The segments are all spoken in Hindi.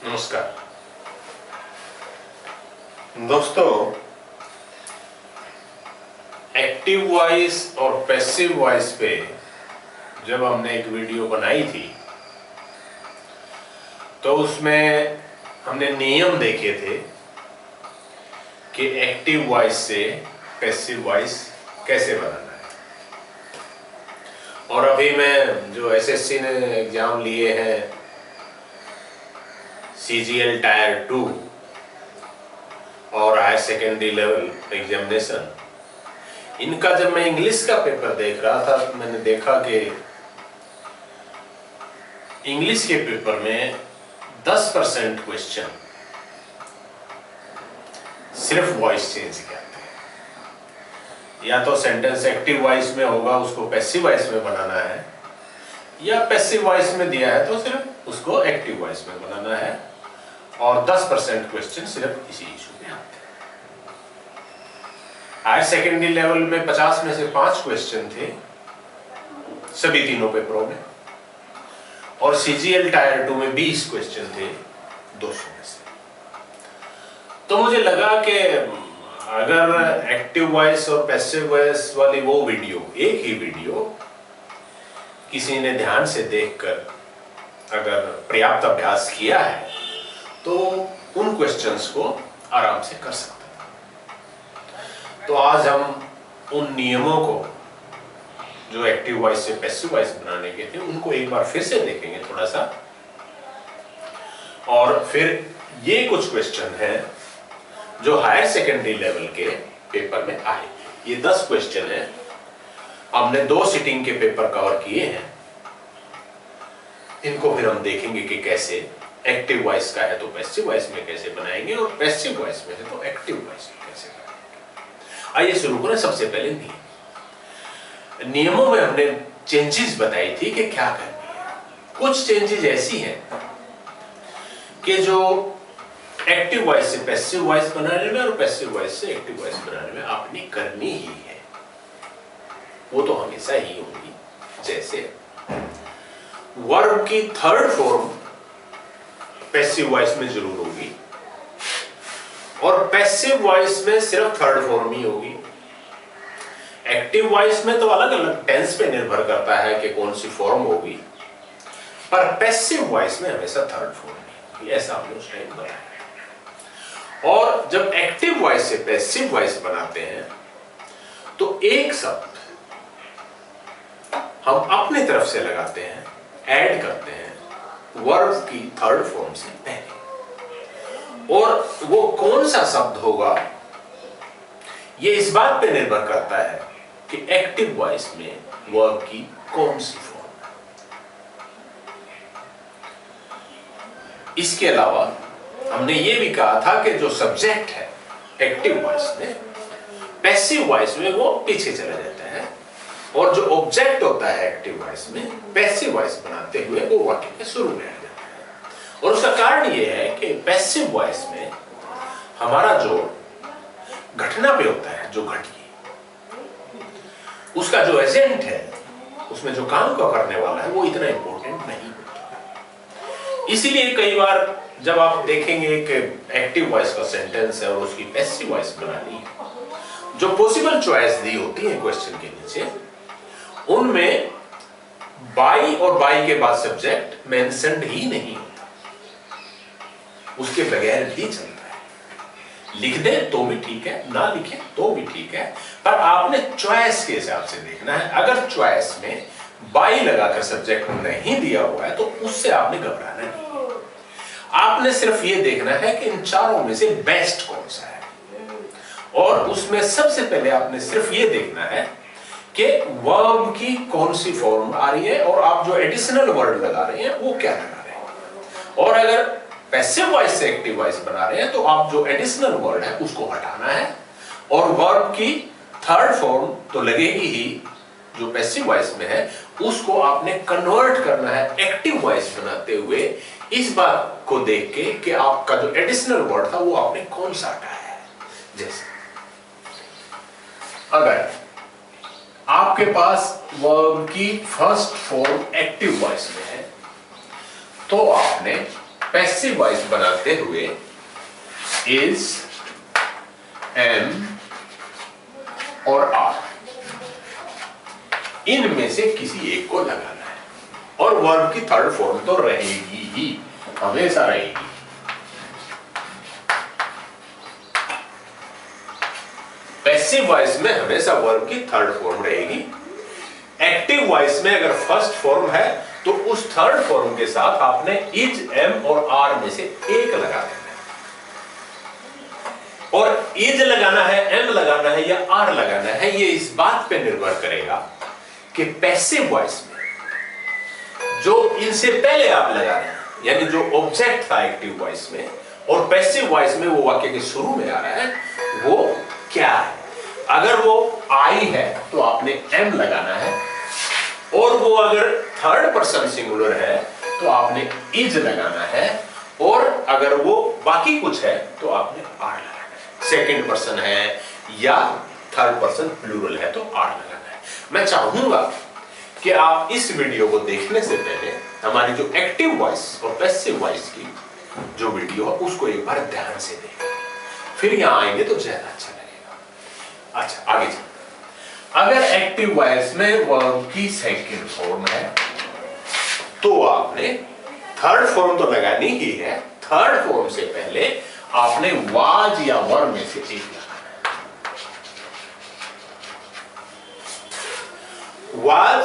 नमस्कार दोस्तों, एक्टिव वॉइस और पैसिव वॉइस पे जब हमने एक वीडियो बनाई थी तो उसमें हमने नियम देखे थे कि एक्टिव वॉइस से पैसिव वॉइस कैसे बनाना है। और अभी मैं जो एसएससी ने एग्जाम लिए हैं CGL टायर 2 और हायर सेकेंडरी लेवल एग्जामिनेशन, इनका जब मैं इंग्लिश का पेपर देख रहा था तो मैंने देखा कि इंग्लिश के पेपर में 10% क्वेश्चन सिर्फ वॉइस चेंज करते हैं। या तो सेंटेंस एक्टिव वॉइस में होगा, उसको पैसिव वॉइस में बनाना है, या पैसिव वॉइस में दिया है तो सिर्फ उसको एक्टिव वॉइस में बनाना है। और 10% क्वेश्चन सिर्फ इसी इशू में आते हैं। हायर सेकेंडरी लेवल में 50 में से 5 क्वेश्चन थे सभी तीनों पेपरों में, और CGL टायर 2 में 20 क्वेश्चन थे 200 में से। तो मुझे लगा कि अगर एक्टिव वॉइस और पैसिव वॉइस वाली वो वीडियो, एक ही वीडियो किसी ने ध्यान से देखकर अगर पर्याप्त अभ्यास किया है तो उन क्वेश्चंस को आराम से कर सकते हैं। तो आज हम उन नियमों को जो एक्टिव वॉइस से पैसिव वॉइस बनाने के थे उनको एक बार फिर से देखेंगे थोड़ा सा, और फिर ये कुछ क्वेश्चन हैं जो हायर सेकेंडरी लेवल के पेपर में आए। ये 10 क्वेश्चन हैं, हमने 2 सिटिंग के पेपर कवर किए हैं। इनको फिर हम देखेंगे कि कैसे एक्टिव वॉइस का है तो पैसिव वॉइस में कैसे बनाएंगे, और पैसिव वॉइस में है तो एक्टिव वॉइस में कैसे बनाएंगे। आइए शुरू करें। सबसे पहले नियमों में हमने चेंजेस बताई थी कि क्या करनी है। कुछ चेंजेस ऐसी हैं कि जो एक्टिव वॉइस से पैसिव वॉइस बनाने में और पैसिव वॉइस से एक्टिव वॉइस बनाने में आपने करनी ही है। वो तो हमेशा ही होगी। जैसे वर्ब की थर्ड फॉर्म पैसिव वॉइस में जरूर होगी, और पैसिव वॉइस में सिर्फ थर्ड फॉर्म ही होगी। एक्टिव वॉइस में तो अलग अलग टेंस पे निर्भर करता है कि कौन सी फॉर्म होगी, पर पैसिव वॉइस में हमेशा थर्ड फॉर्म ही होगी। ऐसा हमने उस टाइम बताया। और जब एक्टिव वॉइस से पैसिव वॉइस बनाते हैं तो एक शब्द हम अपनी तरफ से लगाते हैं, ऐड करते हैं वर्ब की थर्ड फॉर्म से पहले। और वो कौन सा शब्द होगा ये इस बात पे निर्भर करता है कि एक्टिव वॉइस में वर्ब की कौन सी फॉर्म है। इसके अलावा हमने ये भी कहा था कि जो सब्जेक्ट है एक्टिव वॉइस में, पैसिव वॉइस में वो पीछे चला जाता है, और जो ऑब्जेक्ट होता है एक्टिव वॉइस में पैसिव वॉइस बनाते हुए वो वाक्य के शुरू में आ जाता है। और उसका कारण ये है कि पैसिव वॉइस में हमारा जो घटना पे होता है, जो घटिए, उसका जो एजेंट है, उसमें जो काम को करने वाला है वो इतना इंपॉर्टेंट नहीं होता। इसीलिए कई बार जब आप देखेंगे कि एक्टिव वॉइस का सेंटेंस है और उसकी पैसिव वॉइस बनानी है, जो पॉसिबल चॉइस दी होती है क्वेश्चन के नीचे, उनमें बाई और बाई के बाद सब्जेक्ट मेंशन्ड ही नहीं होता, उसके बगैर भी चलता है। लिख दे तो भी ठीक है, ना लिखे तो भी ठीक है, पर आपने चॉइस के हिसाब से देखना है। अगर चॉइस में बाई लगाकर सब्जेक्ट नहीं दिया हुआ है तो उससे आपने घबराना नहीं। आपने सिर्फ ये देखना है कि इन चारों में से बेस्ट कौन सा है, और उसमें सबसे पहले आपने सिर्फ ये देखना है कि वर्ब की कौन सी फॉर्म आ रही है और आप जो एडिशनल वर्ड लगा रहे हैं वो क्या लगा रहे हैं। और अगर पैसिव वॉइस से एक्टिव वॉइस बना रहे हैं तो आप जो एडिशनल वर्ड है उसको हटाना है, और वर्ब की थर्ड फॉर्म तो लगेगी ही जो पैसिव वॉइस में है, उसको आपने कन्वर्ट करना है एक्टिव वॉइस बनाते हुए, इस बात को देख के कि आपका जो एडिशनल वर्ड था वो आपने कौन सा हटाया है। जैसे अगर आपके पास वर्ब की फर्स्ट फॉर्म एक्टिव वॉइस में है तो आपने पैसिव वॉइस बनाते हुए इज, एम और आर, इनमें से किसी एक को लगाना है। और वर्ब की थर्ड फॉर्म तो रहेगी ही, हमेशा रहेगी। पैसिव वॉइस में हमेशा वर्ब की थर्ड फॉर्म रहेगी। एक्टिव वॉइस में अगर फर्स्ट फॉर्म है तो उस थर्ड फॉर्म के साथ आपने इज, एम और आर में से एक लगा देना है। और इज लगाना है, एम लगाना है या आर लगाना है, ये इस बात पे निर्भर करेगा कि पैसिव वॉइस में जो इनसे पहले आप लगा रहे हैं, यानी जो ऑब्जेक्ट था एक्टिव वॉइस में और पैसिव वॉइस में वो वाक्य के शुरू में आ रहा है, वो क्या है। अगर वो आई है तो आपने एम लगाना है, और वो अगर थर्ड पर्सन सिंगुलर है तो आपने इज लगाना है, और अगर वो बाकी कुछ है तो आपने आर लगाना है। सेकंड पर्सन है या थर्ड पर्सन प्लूरल है तो आर लगाना है। मैं चाहूंगा कि आप इस वीडियो को देखने से पहले हमारी जो एक्टिव वॉइस और पैसिव वॉइस की जो वीडियो है उसको एक बार ध्यान से देखें, फिर यहां आएंगे तो ज्यादा अच्छा लगेगा। अच्छा, आगे चलते। अगर एक्टिव वॉइस में वर्ब की सेकंड फॉर्म है तो आपने थर्ड फॉर्म तो लगानी ही है। थर्ड फॉर्म से पहले आपने वाज या वर में से एक लगाना है। वाज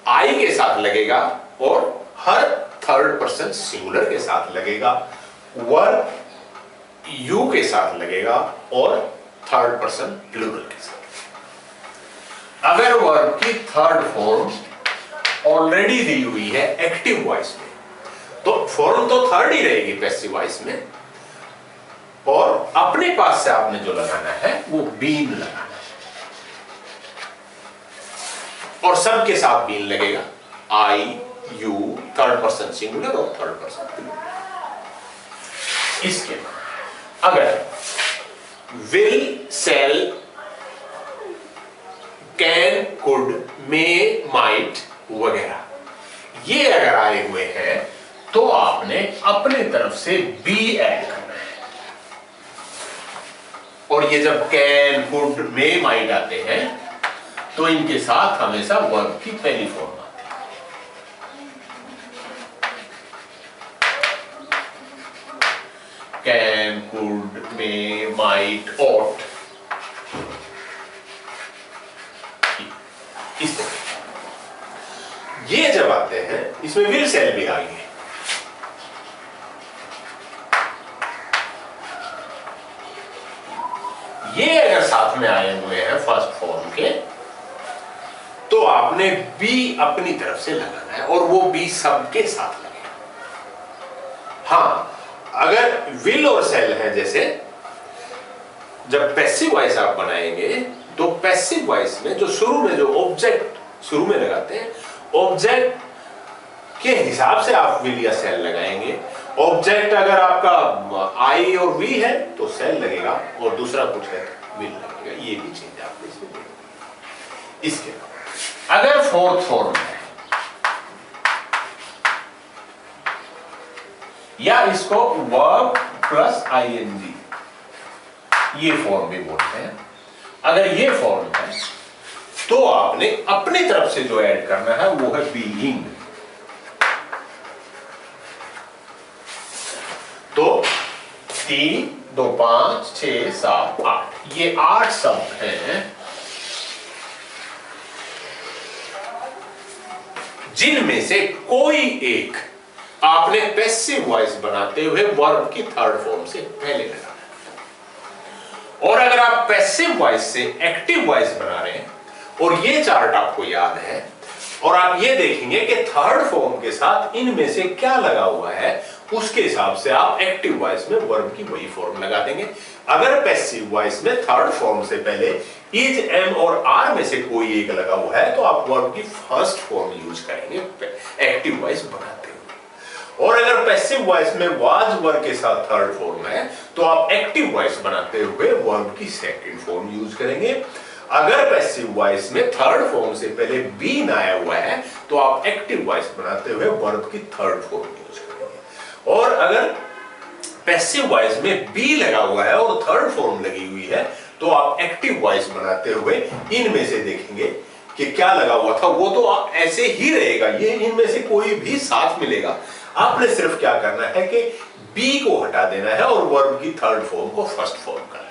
आई के साथ लगेगा और हर थर्ड पर्सन सिंगुलर के साथ लगेगा। वर यू के साथ लगेगा और थर्ड पर्सन प्लूरल के साथ। अगर वर्ब की थर्ड फॉर्म ऑलरेडी दी हुई है एक्टिव वॉइस में तो फॉर्म तो थर्ड ही रहेगी पैसिव वॉइस में, और अपने पास से आपने जो लगाना है वो बीन लगाना है, और सबके साथ बीन लगेगा। I, you, third person singular और थर्ड पर्सन प्लूरल। इसके बाद अगर will, shall, can, could, may, might वगैरह ये अगर आए हुए हैं तो आपने अपने तरफ से बी ऐड करना है। और ये जब कैन, कुड, मे, माइट आते हैं तो इनके साथ हमेशा वर्ब की पहली फॉर्म आती है। Can, could, may, might, ought, इस तरह ये जब आते हैं इसमें विल, सेल भी आ गए। ये अगर साथ में आए हुए हैं फर्स्ट फॉर्म के तो आपने बी अपनी तरफ से लगाना है और वो बी सबके साथ लगेगा। हां, अगर विल और सेल है, जैसे जब पैसिव वॉइस आप बनाएंगे तो पैसिव वॉइस में जो शुरू में जो ऑब्जेक्ट शुरू में लगाते हैं, ऑब्जेक्ट के हिसाब से आप विल या सेल लगाएंगे। ऑब्जेक्ट अगर आपका आई और वी है तो सेल लगेगा, और दूसरा कुछ है तो विल लगेगा। ये भी चीज आपने इसमें देखी। इसके अगर फोर्थ फॉर्म है या इसको वर्ब प्लस आईएनजी ये फॉर्म भी बोलते हैं, अगर ये फॉर्म है तो आपने अपनी तरफ से जो ऐड करना है वो है बीइंग। तो 3, 2, 5, 6, 7, 8 ये 8 शब्द हैं जिनमें से कोई एक आपने पैसिव वॉइस बनाते हुए वर्ब की थर्ड फॉर्म से पहले लगाना है। और अगर आप पैसिव वॉइस से एक्टिव वॉइस बना रहे हैं और ये चार्ट आपको याद है और आप ये देखेंगे कि थर्ड फॉर्म के साथ इनमें से क्या लगा हुआ है, उसके हिसाब से आप एक्टिव वॉइस में वर्ब की वही फॉर्म लगा देंगे। अगर पैसिव वॉइस में थर्ड फॉर्म से पहले इज, एम और आर में से कोई एक लगा हुआ है तो आप वर्ब की फर्स्ट फॉर्म यूज करेंगे एक्टिव वॉइस बनाते हुए। और अगर पैसिव वॉइस में वाज वर्ब के साथ थर्ड फॉर्म है तो आप एक्टिव वॉइस बनाते हुए वर्ब की सेकंड फॉर्म यूज करेंगे। अगर पैसिव वॉइस में थर्ड फॉर्म से पहले बीन आया हुआ है तो आप एक्टिव वॉइस बनाते हुए वर्ब की थर्ड फॉर्म यूज करेंगे। और अगर पैसिव वॉइस में बी लगा हुआ है और थर्ड फॉर्म लगी हुई है तो आप एक्टिव वॉइस बनाते हुए इनमें से देखेंगे कि क्या लगा हुआ था, वो तो आप ऐसे ही रहेगा, ये इनमें से कोई भी साथ मिलेगा। आपने सिर्फ क्या करना है कि बी को हटा देना है और वर्ब की थर्ड फॉर्म को फर्स्ट फॉर्म करना है।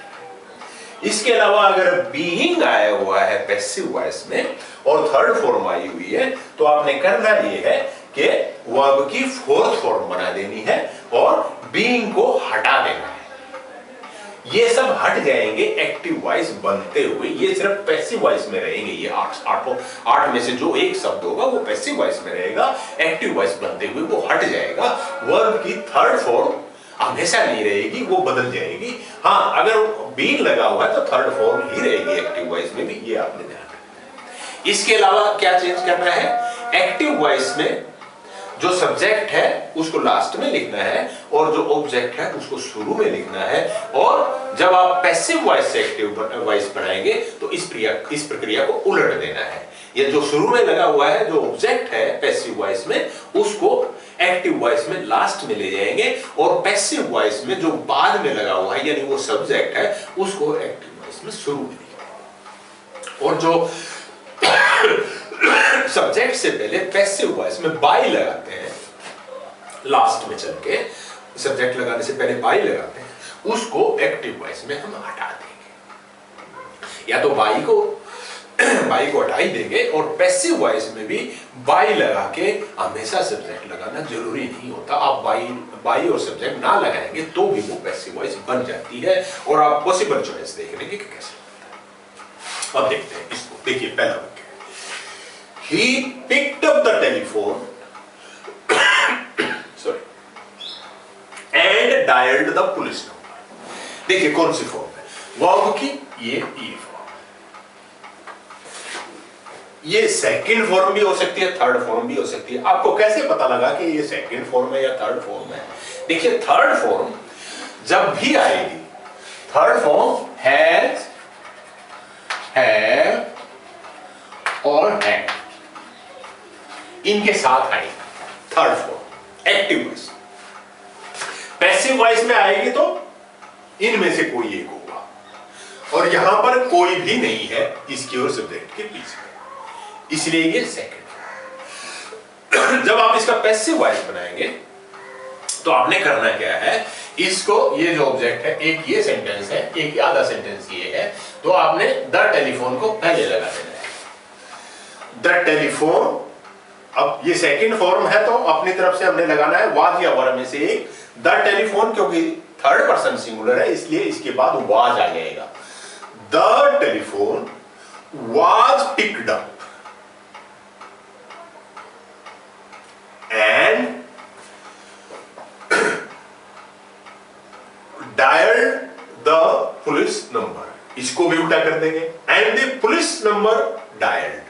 इसके अलावा अगर बीइंग आया हुआ है पैसिव वॉइस में और थर्ड फॉर्म आई हुई है तो आपने करना ये है कि वर्ब की फोर्थ फॉर्म बना देनी है और बीइंग को हटा देना है। ये सब हट जाएंगे एक्टिव वॉइस बनते हुए, ये सिर्फ पैसिव वॉइस में रहेंगे। ये आठ में से जो एक शब्द होगा वो पैसिव वॉइस में रहेगा, एक्टिव वॉइस बनते हुए वो हट जाएगा। वर्ब की थर्ड फॉर्म हमेशा नहीं रहेगी, वो बदल जाएगी। हाँ, अगर बीइंग लगा हुआ है तो थर्ड फॉर्म ही रहेगी एक्टिव वॉइस में भी, ये आपने ध्यान रखना है। इसके अलावा क्या चेंज करना है, एक्टिव वॉइस में जो सब्जेक्ट है उसको लास्ट में लिखना है और जो ऑब्जेक्ट है उसको शुरू में लिखना है। और जब आप पैसिव वॉइस से एक्टिव वॉइस बनाएंगे तो इस प्रक्रिया को उलट देना है। ये जो शुरू में लगा हुआ है, जो ऑब्जेक्ट है पैसिव वॉइस में, उसको एक्टिव वॉइस में लास्ट में ले जाएंगे और पैसिव वॉइस में जो बाद में लगा हुआ है यानी वो सब्जेक्ट है उसको एक्टिव वॉइस में शुरू में लिखेंगे। और जो सब्जेक्ट से पहले पैसिव वॉइस में बाई लगाते हैं, लास्ट में चल के सब्जेक्ट लगाने से पहले बाई लगाते हैं, उसको एक्टिव वॉइस में हम हटा देंगे। या तो बाई को हटा ही देंगे और पैसिव वॉइस में भी बाई लगा के हमेशा सब्जेक्ट लगाना जरूरी नहीं होता। आप बाई और सब्जेक्ट ना लगाएंगे तो भी वो पैसिव वॉइस बन जाती है और आप पॉसिबल चॉइस देख लेंगे कि कैसे बनता है। अब देखते हैं इसको। देखिए पहला वाक्य, he picked up the telephone sorry and dialed the police number। देखिए कौन सी फॉर्म है, वर्ब की ये फॉर्म। ये सेकंड फॉर्म भी हो सकती है, थर्ड फॉर्म भी हो सकती है। आपको कैसे पता लगा कि ये सेकंड फॉर्म है या थर्ड फॉर्म है? देखिए थर्ड फॉर्म जब भी आएगी, थर्ड फॉर्म हैज, हैव और हैड, इनके साथ आएगी third form active voice. Passive voice में आएगी तो इनमें से कोई एक होगा और यहां पर कोई भी नहीं है इसकी और सब्जेक्ट के बीच में, इसलिए ये सेकंड। जब आप इसका पैसिव वॉइस बनाएंगे तो आपने करना क्या है, इसको, ये जो ऑब्जेक्ट है, एक ये सेंटेंस है, एक आधा सेंटेंस ये है, तो आपने द टेलीफोन को पहले लगा देना है। द टेलीफोन, अब ये सेकंड फॉर्म है तो अपनी तरफ से हमने लगाना है वाज या वर में से एक। द टेलीफोन क्योंकि थर्ड पर्सन सिंगुलर है इसलिए इसके बाद वाज आ जाएगा। The telephone was picked up and dialled the police number, इसको भी उल्टा कर देंगे, and the police number dialled.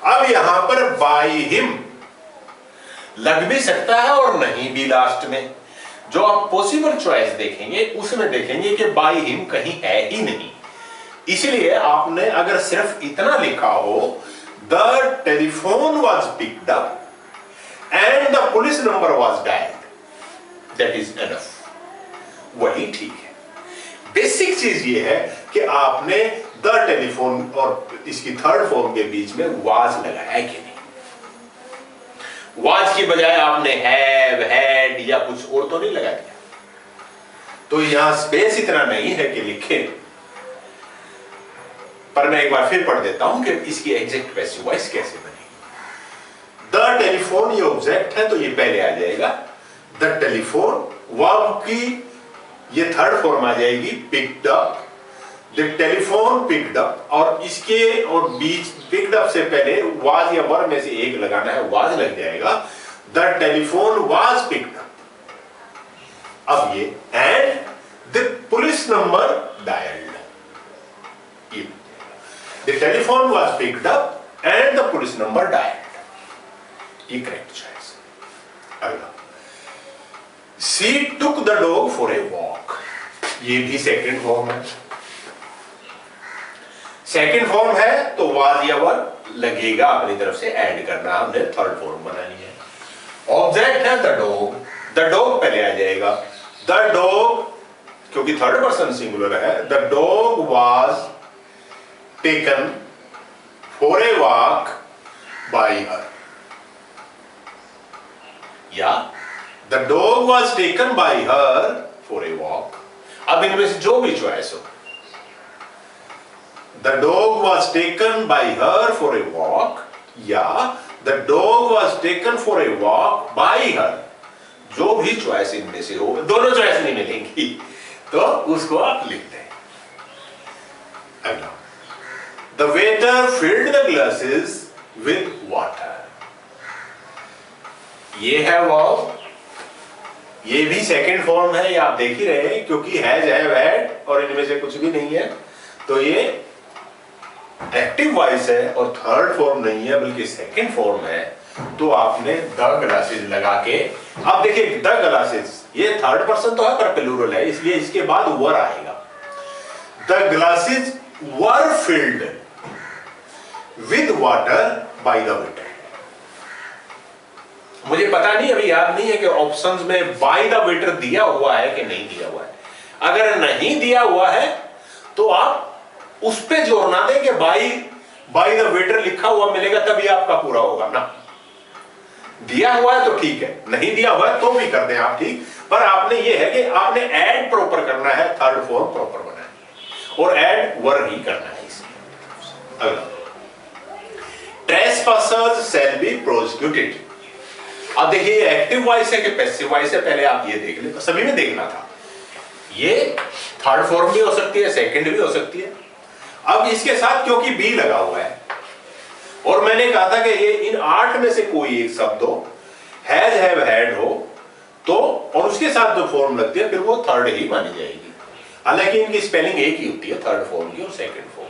अब यहां पर बाय हिम लग भी सकता है और नहीं भी लास्ट में। जो आप पॉसिबल चॉइस देखेंगे उसमें देखेंगे कि बाय हिम कहीं है ही नहीं, इसलिए आपने अगर सिर्फ इतना लिखा हो the telephone was picked up and the police number was dialled, that is enough, वही ठीक है। बेसिक चीज ये है कि आपने द टेलीफोन और इसकी थर्ड फॉर्म के बीच में वाज लगाया कि नहीं। वाज की बजाय आपने हैव, हैड या कुछ और तो नहीं लगा दिया, तो यहां स्पेस इतना नहीं है कि लिखे। पर मैं एक बार फिर पढ़ देता हूं कि इसकी एग्जैक्ट पैसिव वॉइस कैसे बनेगी। द टेलीफोन ये ऑब्जेक्ट है तो ये पहले आ जाएगा। द टेलीफोन, वर्ब की ये थर्ड फॉर्म आ जाएगी picked up, the telephone picked up, और इसके और बीच पिक्ड अप से पहले वाज या वर में से एक लगाना है, वाज लग जाएगा। The telephone was picked up, अब ये and the police number dialled, the telephone was picked up and the police number dialled, ये करेक्ट चॉइस। अगला, she took the dog for a walk, ये भी सेकंड फॉर्म है। सेकंड फॉर्म है तो वाज या वर लगेगा, अपनी तरफ से ऐड करना, हमने थर्ड फॉर्म बनानी है। ऑब्जेक्ट है द द डॉग पहले आ जाएगा। द डॉग, क्योंकि थर्ड पर्सन सिंगुलर है, the dog was taken for a walk by her, या the dog was taken by her for a walk. अब इनमें से जो भी चॉइस हो, the dog was taken by her for a walk या the dog was taken for a walk by her, जो भी चॉइस इनमें से हो, दोनों चॉइस नहीं मिलेंगी तो उसको आप लिख दें। अगला, the waiter filled the glasses with water. ये है वर्ब, ये भी सेकंड फॉर्म है, ये आप देख ही रहे हैं, क्योंकि हैज, हैव, हैड और इनमें से कुछ भी नहीं है, तो ये एक्टिव वॉइस है और थर्ड फॉर्म नहीं है बल्कि सेकंड फॉर्म है। तो आपने द ग्लासेस लगा के, अब देखिए द ग्लासेस, ये थर्ड पर्सन तो है पर प्लूरल है, इसलिए इसके बाद वर आएगा। The glasses were filled with water by the waiter. मुझे पता नहीं, अभी याद नहीं है कि ऑप्शंस में बाय द वेटर दिया हुआ है कि नहीं दिया हुआ है। अगर नहीं दिया हुआ है तो आप उस पे जोर ना दें कि बाय द वेटर लिखा हुआ मिलेगा तभी आपका पूरा होगा ना। दिया हुआ है तो ठीक है, नहीं दिया हुआ है तो भी कर दें आप, ठीक। पर आपने ये है कि आपने ऐड प्रॉपर करना है, थर्ड फॉर्म प्रॉपर बनानी है और ऐड वर ही करना है इसमें। अगला, ट्रेसपासर्स शैल बी प्रोसिक्यूटेड। अब देखिए ये एक्टिव वॉइस है कि पैसिव वॉइस है, पहले आप ये देख ले, तो सभी में देखना था। ये थर्ड फॉर्म भी हो सकती है, सेकंड भी हो सकती है। अब इसके साथ क्योंकि बी लगा हुआ है और मैंने कहा था कि ये इन 8 में से कोई एक शब्द हो, हैज, हैव, हैड हो तो, और उसके साथ जो फॉर्म लगती है फिर वो थर्ड ही मानी जाएगी। हालांकि इनकी स्पेलिंग एक ही होती है, थर्ड फॉर्म की और सेकंड फॉर्म।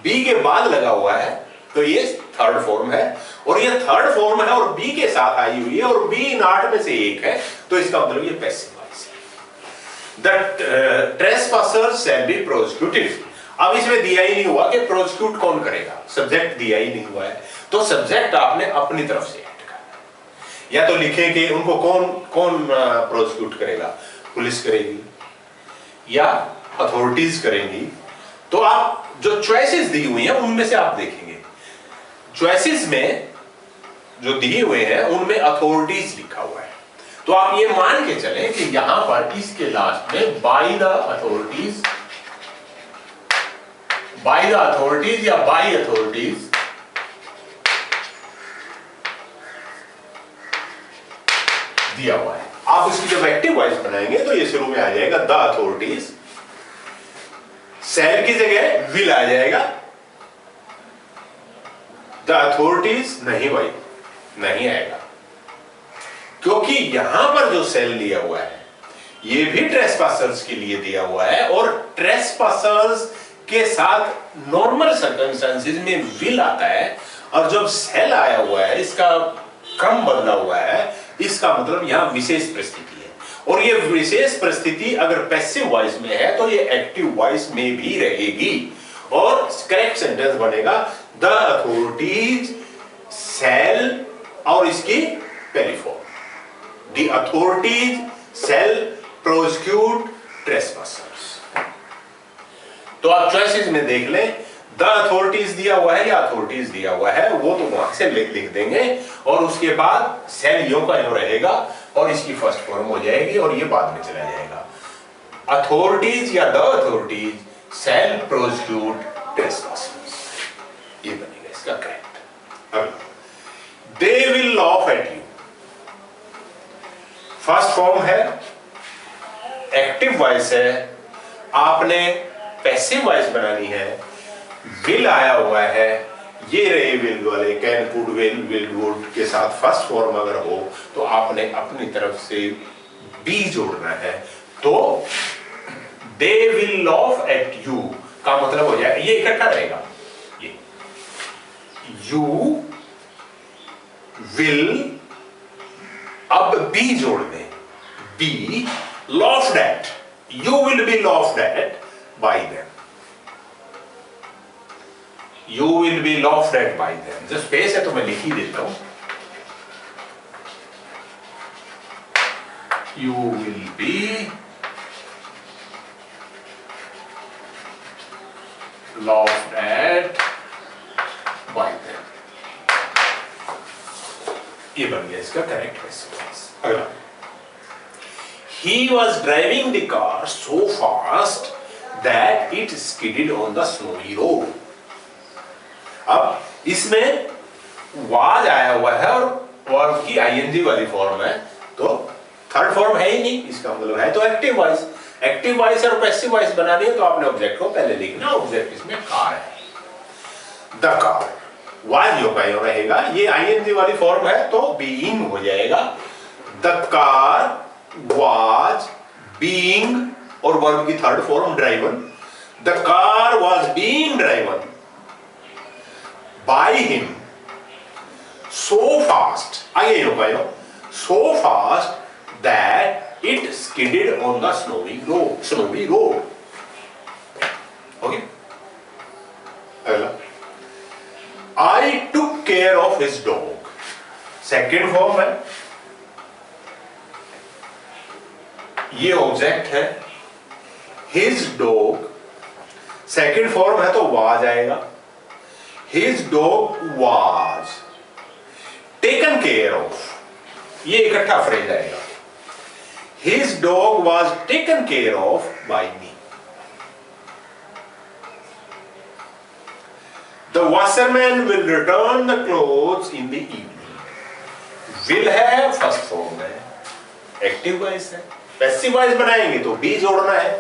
बी के बाद लगा हुआ है तो ये थर्ड फॉर्म है और ये थर्ड फॉर्म है और बी के साथ आई हुई है और बी इन 8 में से एक है, तो इसका मतलब ये पैसिव वॉइस है। The trespassers shall be prosecuted. अब इसमें दिया ही नहीं हुआ कि प्रोसिक्यूट कौन करेगा, सब्जेक्ट दिया ही नहीं हुआ है, तो सब्जेक्ट आपने अपनी तरफ से ऐड करना। या तो लिखे कि उनको कौन प्रोसिक्यूट करेगा, पुलिस करेगी या अथॉरिटीज करेंगी। तो आप जो चॉइसेस दी हुई हैं उनमें से आप देखेंगे, चॉइसेस में जो दिए हुए हैं उनमें अथॉरिटीज लिखा हुआ है, तो आप ये मान के चलें कि यहां पर इसके लास्ट में by the authorities, by the authorities या बाय अथॉरिटीज दिया हुआ है। आप इसकी जब एक्टिव वॉइस बनाएंगे तो ये शुरू में आ जाएगा द अथॉरिटीज, शैल की जगह विल आ जाएगा। द अथॉरिटीज नहीं भाई, नहीं आएगा, क्योंकि यहां पर जो शैल लिया हुआ है ये भी ट्रेसपासर्स के लिए दिया हुआ है और ट्रेसपासर्स के साथ नॉर्मल सर्कमस्टेंसेस में विल आता है, और जब शैल आया हुआ है इसका क्रम बदला हुआ है, इसका मतलब यहां विशेष परिस्थिति है। और ये विशेष परिस्थिति अगर पैसिव वॉइस में है तो ये एक्टिव वॉइस में भी रहेगी और करेक्ट सेंटेंस बनेगा द अथॉरिटीज शैल, और इसकी पहली form the authorities shall prosecute trespassers. तो आप चॉइसेस में देख लें, द अथॉरिटीज दिया हुआ है या अथॉरिटीज दिया हुआ है, वो तो वहां से लिख देंगे और उसके बाद शैल यो का यो रहेगा और इसकी फर्स्ट फॉर्म हो जाएगी और ये बाद में चला जाएगा। अथॉरिटीज या द अथॉरिटीज शैल प्रोसिक्यूट ट्रेसपासर्स, ये बनेगा इसका करेक्ट। अब they will laugh at you, first form है, एक्टिव वॉइस है, आपने पैसिव वॉइस बनानी है, विल आया हुआ है, ये रहे विल वाले, can, could, will, will, would के साथ फर्स्ट फॉर्म अगर हो तो आपने अपनी तरफ से बी जोड़ना है, तो they will laugh at you का मतलब हो जाएगा, ये इकट्ठा रहेगा, ये यू विल, अब बी जोड़ दें, B laughed at, you will be laughed at by them, you will be laughed at by them। जो स्पेस है तो मैं लिख ही देता हूं, you will be laughed at by them. ये बन गया इसका करेक्ट रेस्पॉन्स। अगला, he was driving the car so fast that it skidded on the snowy road. अब इसमें was आया हुआ है और verb की ing वाली फॉर्म है, तो थर्ड फॉर्म है ही नहीं, इसका मतलब है तो एक्टिव वॉइस। एक्टिव वॉइस और पैसिव वॉइस बनानी है तो आपने ऑब्जेक्ट को पहले लिखना, ऑब्जेक्ट इसमें कार है, द कार। वाज जो रहेगा, ये ing वाली फॉर्म है तो बीइंग हो जाएगा, द कार was being, और वर्ब की third form driven, the car was being driven by him so fast, आगे होगा यो, so fast that it skidded on the snowy road. Okay? अगला, I took care of his dog, second form है, ये ऑब्जेक्ट है, his dog सेकेंड फॉर्म है तो was आएगा, his dog was taken care of, ये इकट्ठा फ्रेज आएगा, his dog was taken care of by me. The washerman will return the clothes in the evening. Will है फर्स्ट फॉर्म है, एक्टिव वॉइस है, पैसिव वॉइस बनाएंगे तो बी जोड़ना है।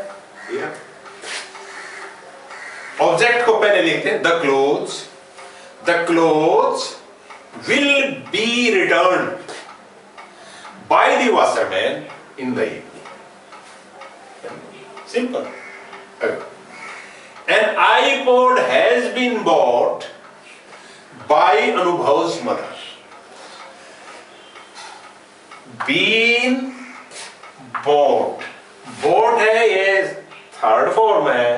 ऑब्जेक्ट को पहले लिखते हैं, the clothes will be returned by the washerman in the evening. Simple. An iPod has been bought by Anubhav's mother. Been bought, bought है, ये थर्ड फॉर्म है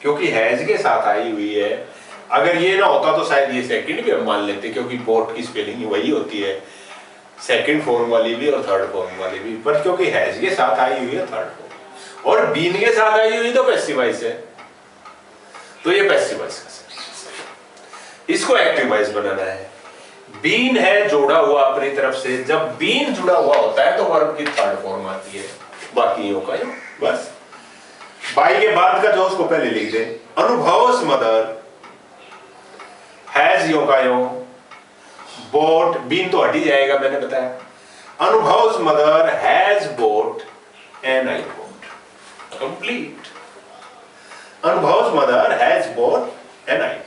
क्योंकि हैज के साथ आई हुई है। अगर ये ना होता तो शायद ये सेकंड भी हम मान लेते, क्योंकि बोट की स्पेलिंग वही होती है, सेकंड फॉर्म वाली भी और थर्ड फॉर्म वाली भी, पर क्योंकि हैज के साथ आई हुई है थर्ड फॉर्म, और बीन के साथ आई हुई तो पैसिव वॉइस है, तो ये पैसिव वॉइस का सेंटेंस है। इसको एक्टिव वॉइस बनाना है, बीन है जोड़ा हुआ अपनी तरफ से, जब बीन जुड़ा हुआ होता है तो वर्ब की थर्ड फॉर्म आती है, बाकी यो का यो, बस बाई के बाद का जो उसको पहले लिख दे, अनुभवस मदर हैज यो का यो, बोट, बीन तो हटी जाएगा मैंने बताया, Anubhav's mother has bought an iPod, complete. Anubhav's mother has bought an iPod.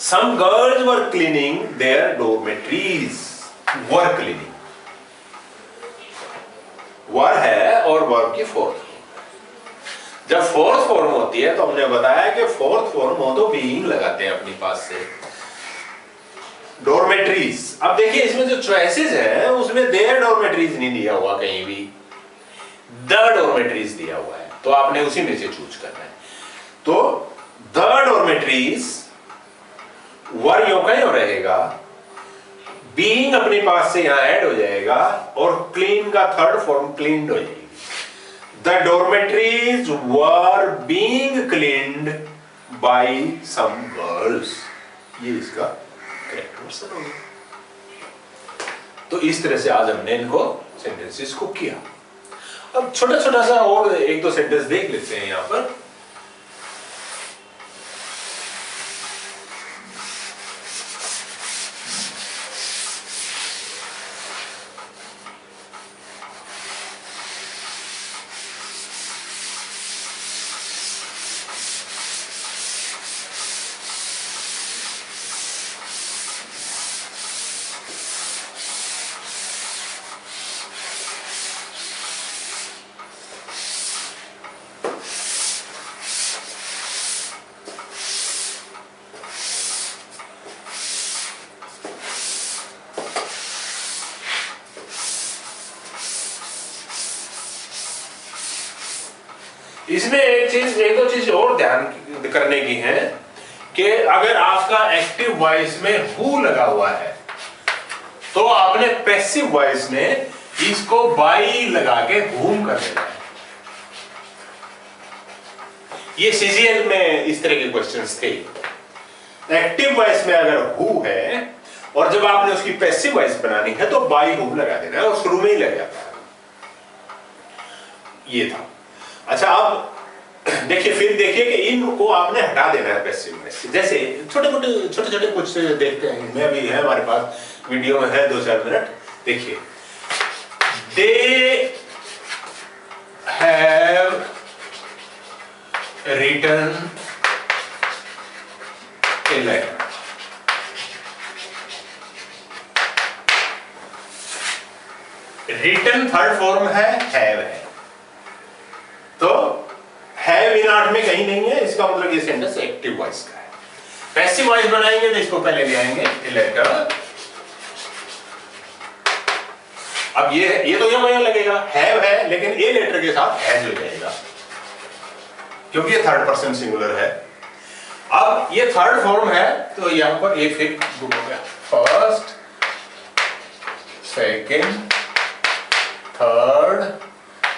Some girls were cleaning their dormitories. Were cleaning. Were है और वर्ब की फोर्थ। जब फोर्थ फॉर्म होती है तो हमने बताया कि फोर्थ फॉर्म हो तो बीइंग लगाते हैं अपनी पास से। डॉर्मेट्रीज, अब देखिए इसमें जो चॉइसेस है उसमें देयर डॉर्मेट्रीज नहीं दिया हुआ कहीं भी, द डॉर्मेट्रीज दिया हुआ है, तो आपने उसी में से चूज करना है। तो द डॉर्मेट्रीज वर यो का यो रहेगा, बीइंग अपने पास से यहां ऐड हो जाएगा और क्लीन का थर्ड फॉर्म क्लीन्ड हो जाएगी। The dormitories were being cleaned by some girls, ये इसका करेक्ट वर्सन होगा। तो इस तरह से आज हमने इनको सेंटेंसेस को किया। अब छोटा छोटा सा और एक दो सेंटेंस देख लेते हैं यहां पर। इसमें एक दो चीज और ध्यान करने की है कि अगर आपका एक्टिव वॉइस में हु लगा हुआ है तो आपने पैसिव वॉइस में इसको बाई लगा के whom कर देना है। ये सीजीएल में इस तरह के क्वेश्चंस थे। एक्टिव वॉइस में अगर हु है और जब आपने उसकी पैसिव वॉइस बनानी है तो बाई हुम लगा देना है और शुरू में ही लग जाता है। ये था। अच्छा, अब देखिए, फिर देखिए कि इनको आपने हटा देना है पैसिव वॉइस से। जैसे छोटे छोटे कुछ देखते हैं, मैं भी है हमारे पास, वीडियो में है 2-4 मिनट। देखिए, they have written a letter. Written third form है, हैव है, तो हैव इन आर्ट में कहीं नहीं है, इसका मतलब ये सेंटेंस एक्टिव वॉइस का है। पैसिव वॉइस बनाएंगे तो इसको पहले ले आएंगे ए लेटर। अब ये तो यहां लगेगा, हैव है लेकिन ए लेटर के साथ हैज हो जाएगा क्योंकि ये थर्ड पर्सन सिंगुलर है। अब ये थर्ड फॉर्म है तो यहां पर ए फिर हो गया, फर्स्ट, सेकेंड, थर्ड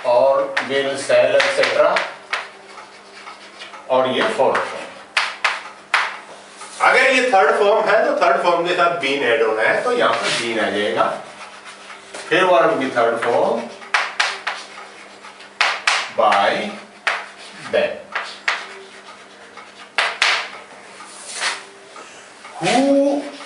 और विल, सेल, एक्सेट्रा, और ये फोर्थ फॉर्म। अगर ये थर्ड फॉर्म है तो थर्ड फॉर्म के साथ बीन ऐड होना है, तो यहां पर बीन आ जाएगा। फिर वर्ब की third form by, then. Who